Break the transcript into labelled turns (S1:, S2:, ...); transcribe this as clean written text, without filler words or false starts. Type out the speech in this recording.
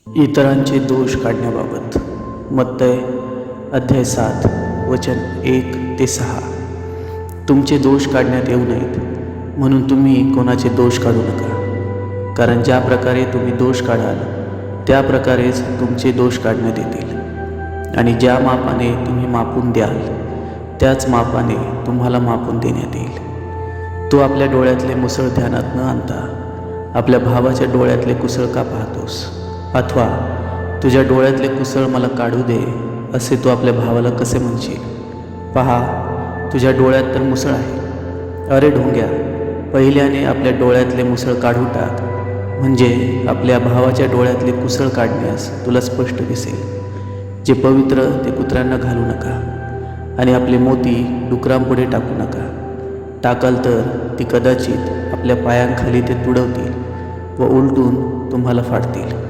S1: इतरांचे दोष काढण्याबाबत मत्तय अध्याय 7 वचन 1 ते 6. तुमचे दोष काढण्यात येऊ नयेत म्हणून तुम्ही कोणाचे दोष काढू नका, कारण ज्या प्रकारे तुम्ही दोष काढाल त्या प्रकारेच तुमचे दोष काढण्यात येतील, आणि ज्या मापाने तुम्ही मापून द्याल त्याच मापाने तुम्हाला मापून देण्यात येईल. तू आपल्या डोळ्यातले मुसळ ध्यानात न आणता आपल्या भावाच्या डोळ्यातले कुसळ का पाहतोस? अथवा तुझ्या डोळ्यातले कुसळ मला काढू दे असे तू आपल्या भावाला कसे म्हणशील? पहा, तुझ्या डोळ्यात तर मुसळ आहे. अरे ढोंग्या, पहिल्याने आपल्या डोळ्यातले मुसळ काढून टाक, म्हणजे आपल्या भावाच्या डोळ्यातले कुसळ काढण्यास तुला स्पष्ट दिसेल. जे पवित्र ते कुत्र्यांना घालू नका, आणि आपले मोती डुकरांपुढे टाकू नका. टाकाल तर ती कदाचित आपल्या पायांखाली ते तुडवतील व उलटून तुम्हाला फाडतील.